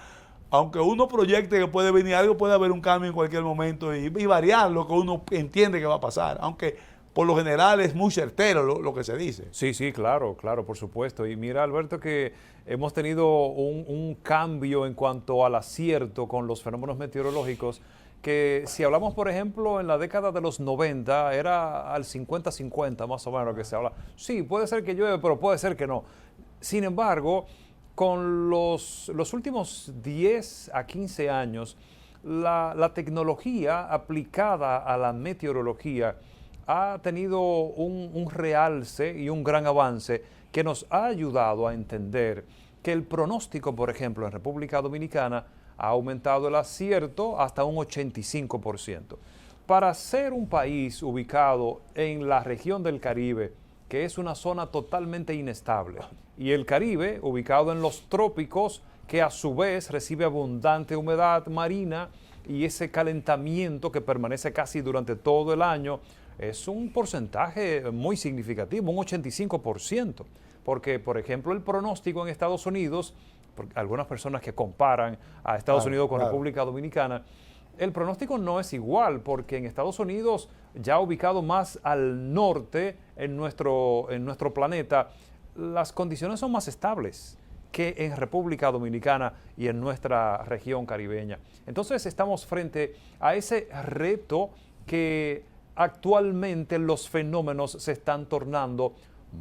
aunque uno proyecte que puede venir algo, puede haber un cambio en cualquier momento y variar lo que uno entiende que va a pasar, aunque por lo general es muy certero lo que se dice. Sí, claro, por supuesto. Y mira, Alberto, que hemos tenido un cambio en cuanto al acierto con los fenómenos meteorológicos, que si hablamos, por ejemplo, en la década de los 90, era al 50-50 más o menos que se habla. Sí, puede ser que llueve, pero puede ser que no. Sin embargo, con los últimos 10 a 15 años, la tecnología aplicada a la meteorología ha tenido un realce y un gran avance que nos ha ayudado a entender que el pronóstico, por ejemplo, en República Dominicana ha aumentado el acierto hasta un 85%. Para ser un país ubicado en la región del Caribe, que es una zona totalmente inestable, y el Caribe ubicado en los trópicos, que a su vez recibe abundante humedad marina y ese calentamiento que permanece casi durante todo el año, es un porcentaje muy significativo, un 85%. Porque, por ejemplo, el pronóstico en Estados Unidos, algunas personas que comparan a Estados Unidos con República Dominicana, el pronóstico no es igual, porque en Estados Unidos, ya ubicado más al norte en nuestro planeta, las condiciones son más estables que en República Dominicana y en nuestra región caribeña. Entonces estamos frente a ese reto que actualmente los fenómenos se están tornando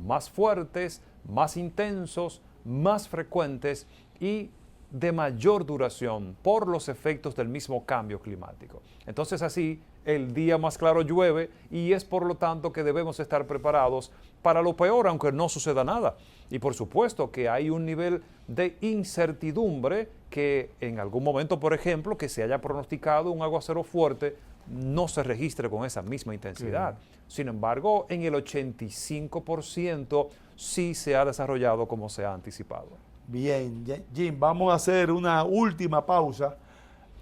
más fuertes, más intensos, más frecuentes y de mayor duración por los efectos del mismo cambio climático. Entonces así, el día más claro llueve y es por lo tanto que debemos estar preparados para lo peor, aunque no suceda nada. Y por supuesto que hay un nivel de incertidumbre que en algún momento, por ejemplo, que se haya pronosticado un aguacero fuerte, no se registre con esa misma intensidad. Sin embargo, en el 85% sí se ha desarrollado como se ha anticipado. Bien, Jim, vamos a hacer una última pausa,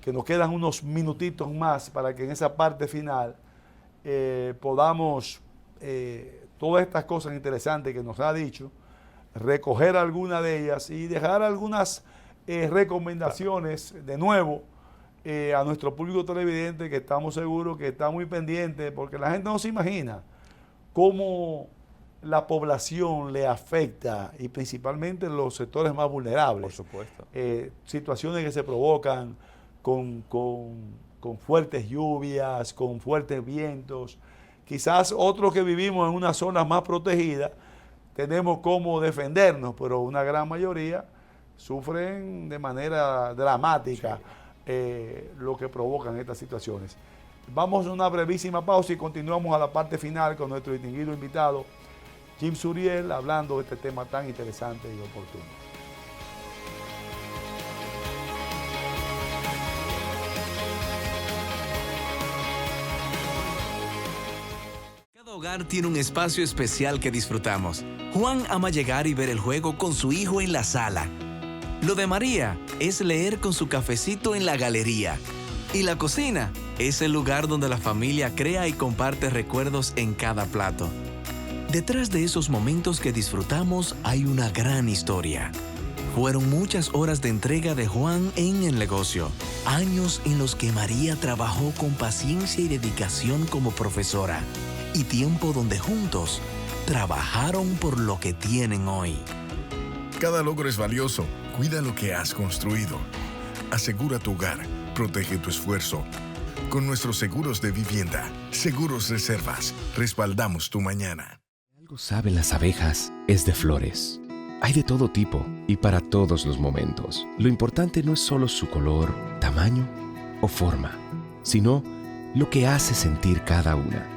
que nos quedan unos minutitos más para que en esa parte final podamos, todas estas cosas interesantes que nos ha dicho, recoger algunas de ellas y dejar algunas recomendaciones de nuevo a nuestro público televidente, que estamos seguros que está muy pendiente, porque la gente no se imagina cómo la población le afecta, y principalmente los sectores más vulnerables. Por supuesto. Situaciones que se provocan con fuertes lluvias, con fuertes vientos. Quizás otros que vivimos en una zona más protegida tenemos cómo defendernos, pero una gran mayoría sufren de manera dramática lo que provocan estas situaciones. Vamos a una brevísima pausa y continuamos a la parte final con nuestro distinguido invitado, Jim Suriel, hablando de este tema tan interesante y oportuno. Cada hogar tiene un espacio especial que disfrutamos. Juan ama llegar y ver el juego con su hijo en la sala. Lo de María es leer con su cafecito en la galería. Y la cocina es el lugar donde la familia crea y comparte recuerdos en cada plato. Detrás de esos momentos que disfrutamos hay una gran historia. Fueron muchas horas de entrega de Juan en el negocio, años en los que María trabajó con paciencia y dedicación como profesora, y tiempo donde juntos trabajaron por lo que tienen hoy. Cada logro es valioso. Cuida lo que has construido. Asegura tu hogar. Protege tu esfuerzo. Con nuestros seguros de vivienda, Seguros Reservas, respaldamos tu mañana. Algo saben las abejas es de flores. Hay de todo tipo y para todos los momentos. Lo importante no es solo su color, tamaño o forma, sino lo que hace sentir cada una.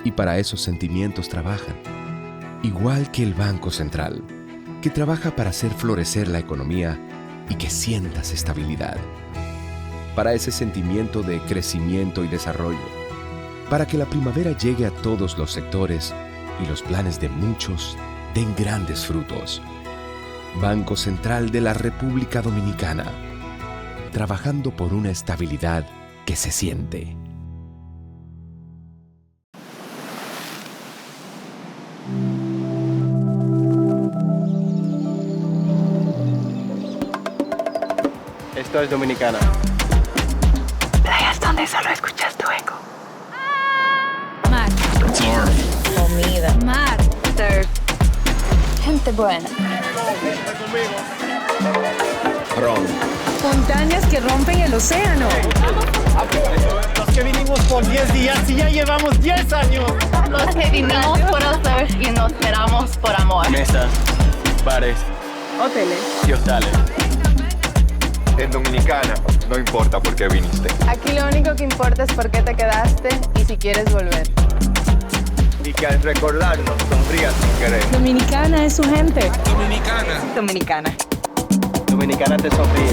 Y para esos sentimientos trabajan. Igual que el Banco Central, que trabaja para hacer florecer la economía y que sientas estabilidad. Para ese sentimiento de crecimiento y desarrollo. Para que la primavera llegue a todos los sectores y los planes de muchos den grandes frutos. Banco Central de la República Dominicana. Trabajando por una estabilidad que se siente. Esto es Dominicana. Playas donde solo escuchas tu eco. Mar. Comida. Mar. Surf. Gente buena. Ron. Montañas que rompen el océano. Los que vinimos por 10 días y ya llevamos 10 años. Los que vinimos por los surf y nos quedamos por amor. Mesas, bares, hoteles y hostales. En Dominicana, no importa por qué viniste. Aquí lo único que importa es por qué te quedaste y si quieres volver. Y que al recordarnos sonrías sin querer. Dominicana es su gente. Dominicana. Dominicana. Dominicana te sonríe.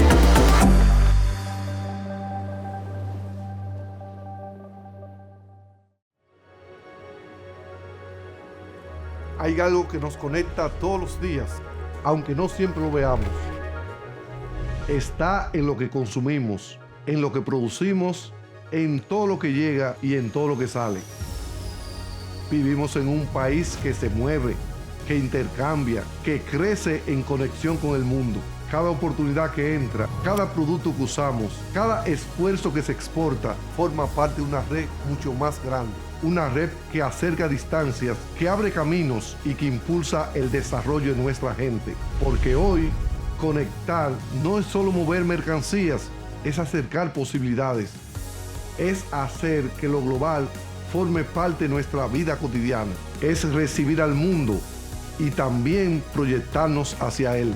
Hay algo que nos conecta todos los días, aunque no siempre lo veamos. Está en lo que consumimos, en lo que producimos, en todo lo que llega y en todo lo que sale. Vivimos en un país que se mueve, que intercambia, que crece en conexión con el mundo. Cada oportunidad que entra, cada producto que usamos, cada esfuerzo que se exporta, forma parte de una red mucho más grande. Una red que acerca distancias, que abre caminos y que impulsa el desarrollo de nuestra gente. Porque hoy, conectar no es solo mover mercancías, es acercar posibilidades. Es hacer que lo global forme parte de nuestra vida cotidiana. Es recibir al mundo y también proyectarnos hacia él.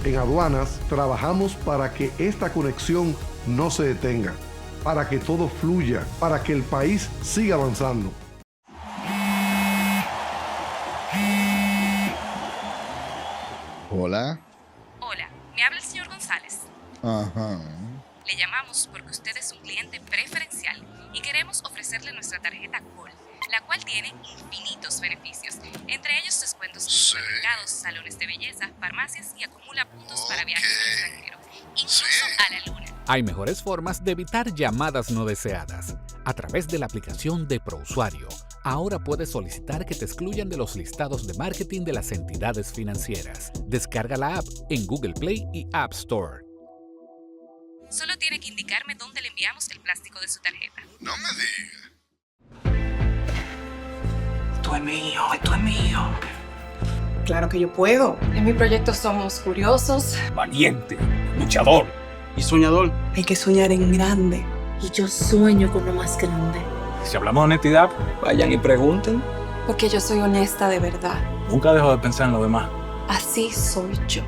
En Aduanas trabajamos para que esta conexión no se detenga, para que todo fluya, para que el país siga avanzando. Hola. Hola, me habla el señor González. Ajá. Le llamamos porque usted es un cliente preferencial y queremos ofrecerle nuestra tarjeta Gol, la cual tiene infinitos beneficios, entre ellos descuentos en supermercados, salones de belleza, farmacias y acumula puntos para viajes al extranjero, incluso a la luna. Hay mejores formas de evitar llamadas no deseadas. A través de la aplicación de ProUsuario, ahora puedes solicitar que te excluyan de los listados de marketing de las entidades financieras. Descarga la app en Google Play y App Store. Solo tiene que indicarme dónde le enviamos el plástico de su tarjeta. No me digas. Esto es mío, esto es mío. Claro que yo puedo. En mi proyecto somos curiosos. Valiente, luchador y soñador. Hay que soñar en grande. Y yo sueño con lo más grande. Si hablamos de honestidad, vayan y pregunten. Porque yo soy honesta de verdad. Nunca dejo de pensar en lo demás. Así soy yo.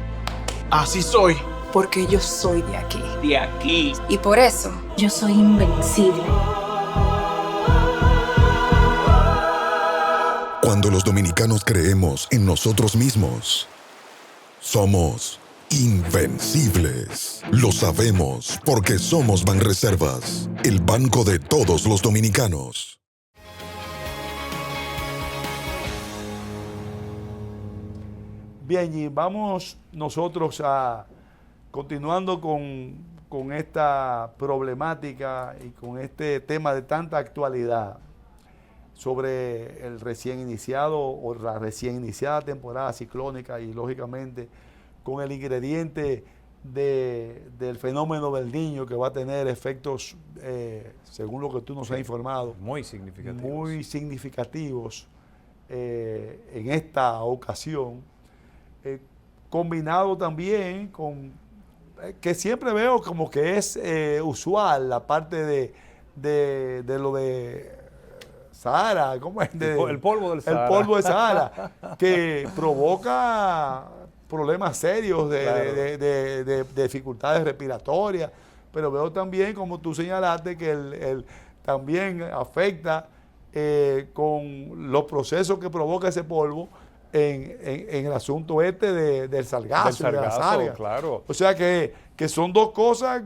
Así soy. Porque yo soy de aquí. De aquí. Y por eso yo soy invencible. Cuando los dominicanos creemos en nosotros mismos, somos invencibles. Lo sabemos porque somos Banreservas, el banco de todos los dominicanos. Bien, y vamos nosotros a continuando con esta problemática y con este tema de tanta actualidad sobre el recién iniciado o la recién iniciada temporada ciclónica y lógicamente con el ingrediente del fenómeno del Niño que va a tener efectos, según lo que tú nos has informado, muy significativos en esta ocasión, combinado también con que siempre veo como que es usual la parte de lo de Sahara, ¿cómo es? El polvo del Sahara. El polvo de Sahara, que provoca problemas serios de dificultades respiratorias, pero veo también, como tú señalaste, que también afecta con los procesos que provoca ese polvo en el asunto del sargazo y de las algas. Claro. O sea que son dos cosas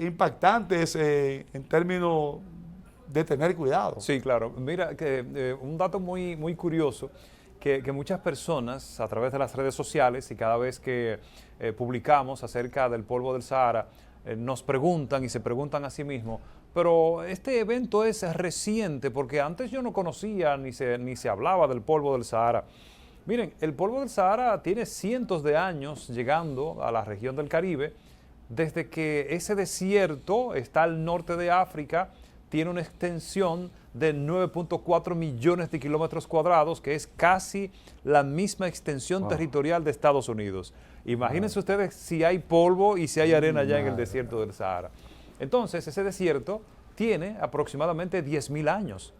impactantes en términos de tener cuidado. Sí, claro. Mira, que un dato muy, muy curioso, que muchas personas a través de las redes sociales y cada vez que publicamos acerca del polvo del Sahara, nos preguntan y se preguntan a sí mismos, pero este evento es reciente porque antes yo no conocía ni se hablaba del polvo del Sahara. Miren, el polvo del Sahara tiene cientos de años llegando a la región del Caribe, desde que ese desierto está al norte de África, tiene una extensión de 9.4 millones de kilómetros cuadrados, que es casi la misma extensión territorial de Estados Unidos. Imagínense ustedes si hay polvo y si hay arena allá en el desierto del Sahara. Entonces, ese desierto tiene aproximadamente 10.000 años.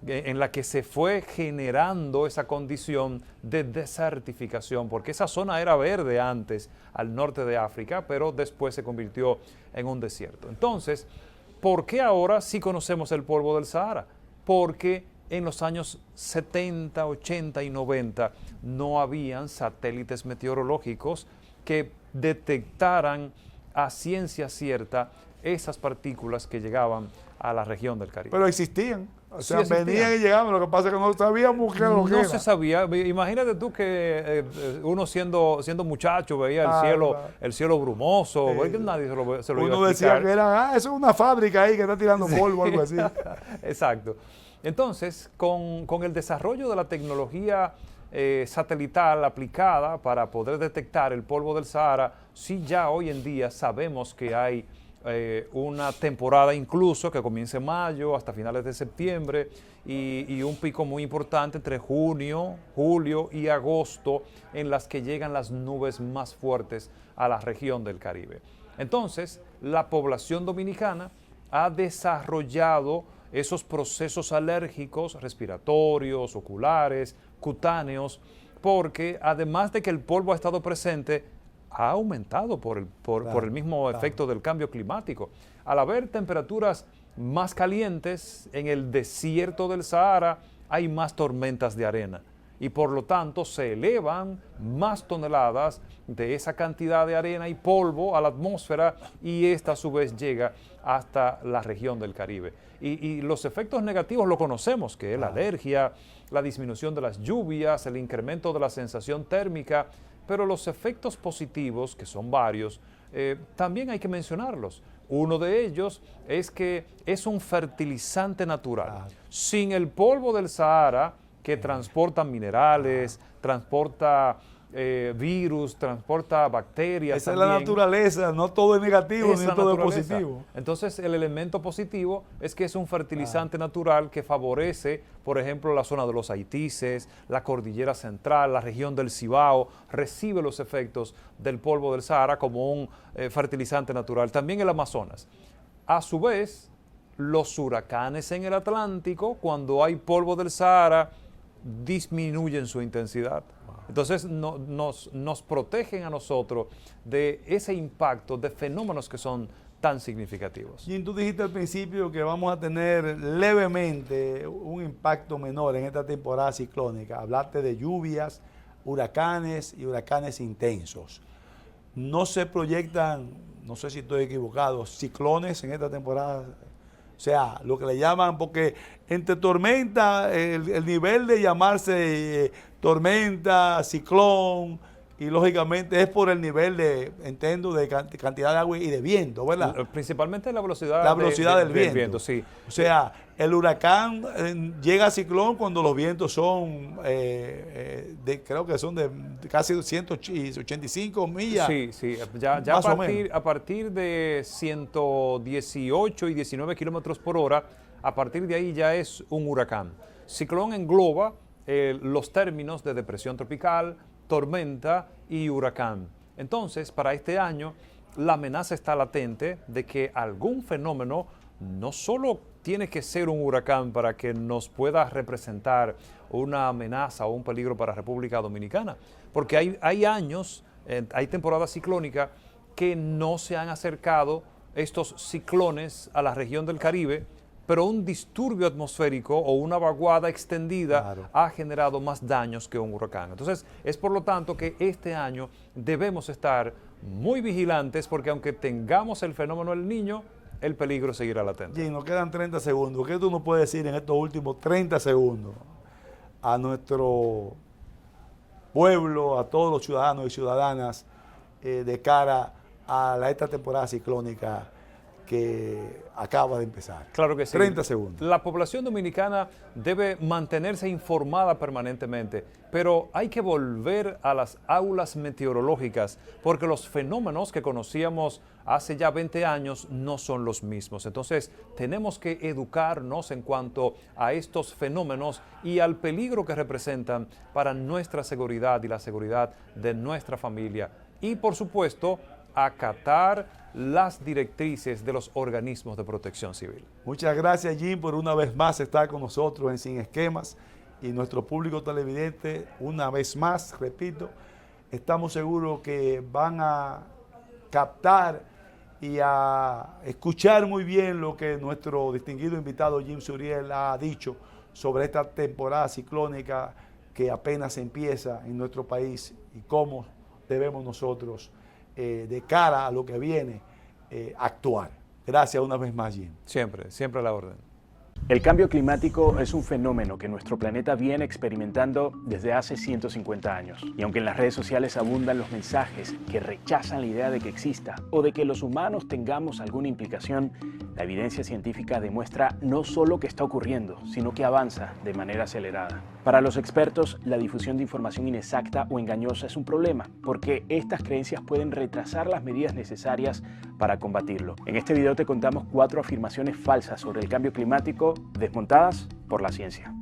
en la que se fue generando esa condición de desertificación, porque esa zona era verde antes al norte de África, pero después se convirtió en un desierto. Entonces, ¿por qué ahora sí conocemos el polvo del Sahara? Porque en los años 70, 80 y 90 no habían satélites meteorológicos que detectaran a ciencia cierta esas partículas que llegaban a la región del Caribe. Pero existían. O sea, Sí, existían. venían y llegaban, lo que pasa es que no sabíamos qué era lo que No era. se sabía. Imagínate tú que uno siendo muchacho veía el cielo brumoso, porque nadie se lo iba Uno a decía explicar. que era, eso es una fábrica ahí que está tirando polvo o algo así. Exacto. Entonces, con el desarrollo de la tecnología satelital aplicada para poder detectar el polvo del Sahara, sí ya hoy en día sabemos que hay una temporada incluso que comienza en mayo hasta finales de septiembre y un pico muy importante entre junio, julio y agosto en las que llegan las nubes más fuertes a la región del Caribe. Entonces, la población dominicana ha desarrollado esos procesos alérgicos, respiratorios, oculares, cutáneos, porque además de que el polvo ha estado presente, ha aumentado por el mismo efecto del cambio climático. Al haber temperaturas más calientes en el desierto del Sahara, hay más tormentas de arena y por lo tanto se elevan más toneladas de esa cantidad de arena y polvo a la atmósfera y esta a su vez llega hasta la región del Caribe. Y los efectos negativos lo conocemos, que es la alergia, la disminución de las lluvias, el incremento de la sensación térmica, pero los efectos positivos, que son varios, también hay que mencionarlos. Uno de ellos es que es un fertilizante natural. Sin el polvo del Sahara, que transporta minerales, transporta virus, transporta bacterias. Esa también. es la naturaleza, no todo es negativo, ni todo es positivo. Entonces, el elemento positivo es que es un fertilizante natural que favorece, por ejemplo, la zona de los Haitises, la cordillera central, la región del Cibao, recibe los efectos del polvo del Sahara como un fertilizante natural. También el Amazonas. A su vez, los huracanes en el Atlántico, cuando hay polvo del Sahara, disminuyen su intensidad. Entonces nos protegen a nosotros de ese impacto de fenómenos que son tan significativos. Jim, tú dijiste al principio que vamos a tener levemente un impacto menor en esta temporada ciclónica. Hablaste de lluvias, huracanes y huracanes intensos. No se proyectan, no sé si estoy equivocado, ciclones en esta temporada. O sea, lo que le llaman, porque entre tormenta, el nivel de llamarse tormenta, ciclón, y lógicamente es por el nivel de, entiendo, de cantidad de agua y de viento, ¿verdad? Principalmente la velocidad del viento. Sí. O sea, el huracán llega a ciclón cuando los vientos son, creo que son de casi 185 millas. Sí. Ya a partir de 118 y 19 kilómetros por hora, a partir de ahí ya es un huracán. Ciclón engloba los términos de depresión tropical, tormenta y huracán. Entonces, para este año, la amenaza está latente de que algún fenómeno no solo tiene que ser un huracán para que nos pueda representar una amenaza o un peligro para República Dominicana, porque hay años, hay temporadas ciclónicas que no se han acercado estos ciclones a la región del Caribe, pero un disturbio atmosférico o una vaguada extendida ha generado más daños que un huracán. Entonces, es por lo tanto que este año debemos estar muy vigilantes porque aunque tengamos el fenómeno del Niño, el peligro seguirá latente. Jim, nos quedan 30 segundos. ¿Qué tú nos puedes decir en estos últimos 30 segundos a nuestro pueblo, a todos los ciudadanos y ciudadanas de cara a esta temporada ciclónica que acaba de empezar? Claro que sí. 30 segundos. La población dominicana debe mantenerse informada permanentemente, pero hay que volver a las aulas meteorológicas porque los fenómenos que conocíamos hace ya 20 años no son los mismos. Entonces, tenemos que educarnos en cuanto a estos fenómenos y al peligro que representan para nuestra seguridad y la seguridad de nuestra familia. Y, por supuesto, acatar las directrices de los organismos de protección civil. Muchas gracias, Jim, por una vez más estar con nosotros en Sin Esquemas, y nuestro público televidente, una vez más, repito, estamos seguros que van a captar y a escuchar muy bien lo que nuestro distinguido invitado Jim Suriel ha dicho sobre esta temporada ciclónica que apenas empieza en nuestro país y cómo debemos nosotros, de cara a lo que viene, actuar. Gracias una vez más, Jim. Siempre, siempre a la orden. El cambio climático es un fenómeno que nuestro planeta viene experimentando desde hace 150 años. Y aunque en las redes sociales abundan los mensajes que rechazan la idea de que exista o de que los humanos tengamos alguna implicación, la evidencia científica demuestra no solo que está ocurriendo, sino que avanza de manera acelerada. Para los expertos, la difusión de información inexacta o engañosa es un problema, porque estas creencias pueden retrasar las medidas necesarias para combatirlo. En este video te contamos 4 afirmaciones falsas sobre el cambio climático desmontadas por la ciencia.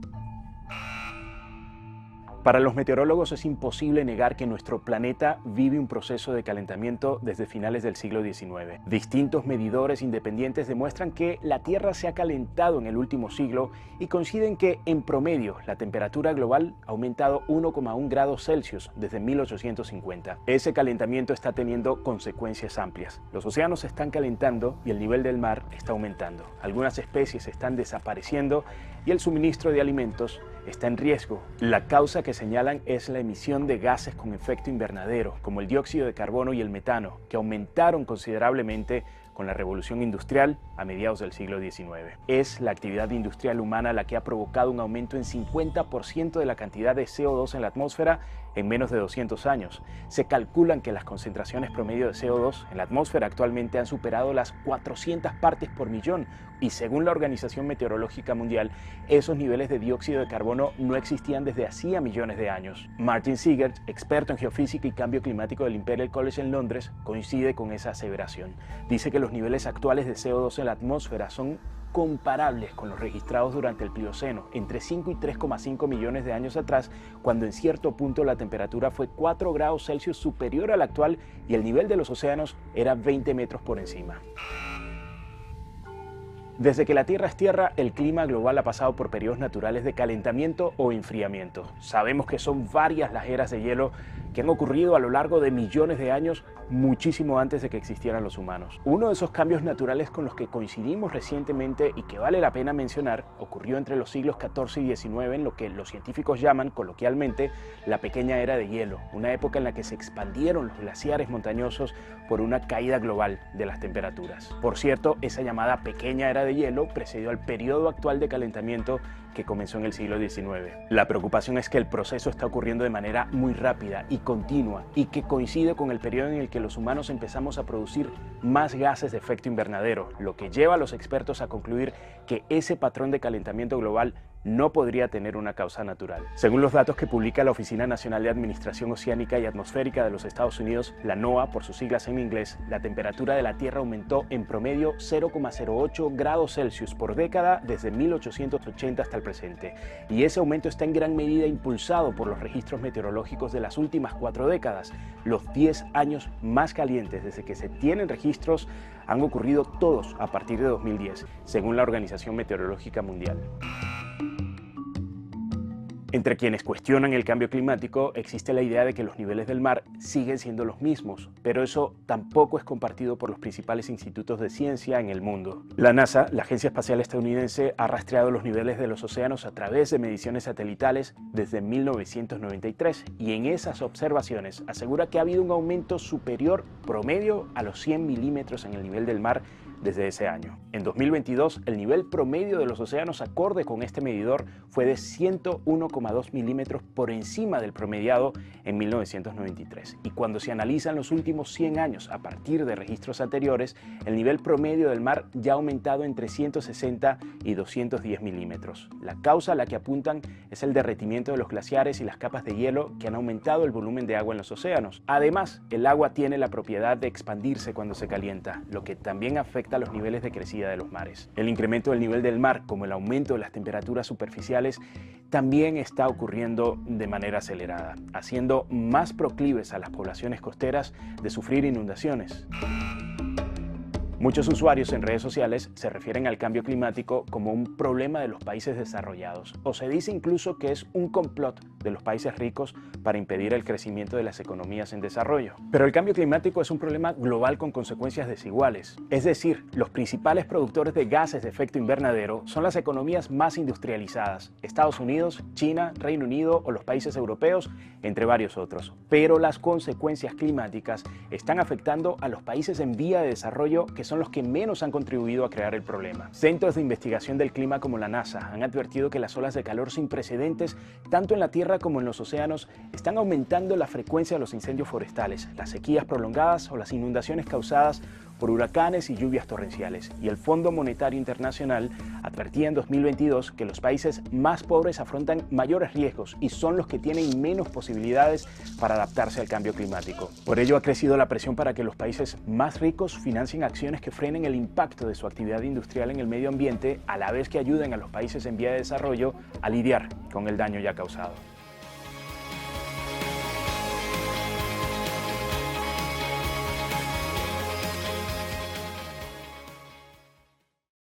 Para los meteorólogos es imposible negar que nuestro planeta vive un proceso de calentamiento desde finales del siglo XIX. Distintos medidores independientes demuestran que la Tierra se ha calentado en el último siglo y coinciden que, en promedio, la temperatura global ha aumentado 1,1 grados Celsius desde 1850. Ese calentamiento está teniendo consecuencias amplias. Los océanos se están calentando y el nivel del mar está aumentando. Algunas especies están desapareciendo y el suministro de alimentos está en riesgo. La causa que señalan es la emisión de gases con efecto invernadero, como el dióxido de carbono y el metano, que aumentaron considerablemente con la revolución industrial a mediados del siglo XIX. Es la actividad industrial humana la que ha provocado un aumento en 50% de la cantidad de CO2 en la atmósfera en menos de 200 años. Se calculan que las concentraciones promedio de CO2 en la atmósfera actualmente han superado las 400 partes por millón, y según la Organización Meteorológica Mundial, esos niveles de dióxido de carbono no existían desde hacía millones de años. Martin Siegert, experto en geofísica y cambio climático del Imperial College en Londres, coincide con esa aseveración. Dice que los niveles actuales de CO2 en la atmósfera son comparables con los registrados durante el Plioceno, entre 5 y 3,5 millones de años atrás, cuando en cierto punto la temperatura fue 4 grados Celsius superior a la actual y el nivel de los océanos era 20 metros por encima. Desde que la Tierra es tierra, el clima global ha pasado por periodos naturales de calentamiento o enfriamiento. Sabemos que son varias las eras de hielo que han ocurrido a lo largo de millones de años, muchísimo antes de que existieran los humanos. Uno de esos cambios naturales con los que coincidimos recientemente y que vale la pena mencionar ocurrió entre los siglos XIV y XIX en lo que los científicos llaman coloquialmente la pequeña era de hielo, una época en la que se expandieron los glaciares montañosos por una caída global de las temperaturas. Por cierto, esa llamada pequeña era de hielo precedió al periodo actual de calentamiento que comenzó en el siglo XIX. La preocupación es que el proceso está ocurriendo de manera muy rápida y continua y que coincide con el periodo en el que los humanos empezamos a producir más gases de efecto invernadero, lo que lleva a los expertos a concluir que ese patrón de calentamiento global no podría tener una causa natural. Según los datos que publica la Oficina Nacional de Administración Oceánica y Atmosférica de los Estados Unidos, la NOAA por sus siglas en inglés, la temperatura de la Tierra aumentó en promedio 0,08 grados Celsius por década desde 1880 hasta el presente. Y ese aumento está en gran medida impulsado por los registros meteorológicos de las últimas 4 décadas. Los 10 años más calientes desde que se tienen registros han ocurrido todos a partir de 2010, según la Organización Meteorológica Mundial. Entre quienes cuestionan el cambio climático existe la idea de que los niveles del mar siguen siendo los mismos, pero eso tampoco es compartido por los principales institutos de ciencia en el mundo. La NASA, la Agencia Espacial Estadounidense, ha rastreado los niveles de los océanos a través de mediciones satelitales desde 1993 y en esas observaciones asegura que ha habido un aumento superior promedio a los 100 milímetros en el nivel del mar desde ese año. En 2022, el nivel promedio de los océanos acorde con este medidor fue de 101,2 milímetros por encima del promediado en 1993. Y cuando se analizan los últimos 100 años a partir de registros anteriores, el nivel promedio del mar ya ha aumentado entre 160 y 210 milímetros. La causa a la que apuntan es el derretimiento de los glaciares y las capas de hielo que han aumentado el volumen de agua en los océanos. Además, el agua tiene la propiedad de expandirse cuando se calienta, lo que también afecta afecta a los niveles de crecida de los mares. El incremento del nivel del mar, como el aumento de las temperaturas superficiales, también está ocurriendo de manera acelerada, haciendo más proclives a las poblaciones costeras de sufrir inundaciones. Muchos usuarios en redes sociales se refieren al cambio climático como un problema de los países desarrollados, o se dice incluso que es un complot de los países ricos para impedir el crecimiento de las economías en desarrollo. Pero el cambio climático es un problema global con consecuencias desiguales. Es decir, los principales productores de gases de efecto invernadero son las economías más industrializadas: Estados Unidos, China, Reino Unido o los países europeos, entre varios otros. Pero las consecuencias climáticas están afectando a los países en vía de desarrollo, que son los que menos han contribuido a crear el problema. Centros de investigación del clima como la NASA han advertido que las olas de calor sin precedentes, tanto en la Tierra como en los océanos, están aumentando la frecuencia de los incendios forestales, las sequías prolongadas o las inundaciones causadas por huracanes y lluvias torrenciales. Y el Fondo Monetario Internacional advertía en 2022 que los países más pobres afrontan mayores riesgos y son los que tienen menos posibilidades para adaptarse al cambio climático. Por ello ha crecido la presión para que los países más ricos financien acciones que frenen el impacto de su actividad industrial en el medio ambiente, a la vez que ayuden a los países en vía de desarrollo a lidiar con el daño ya causado.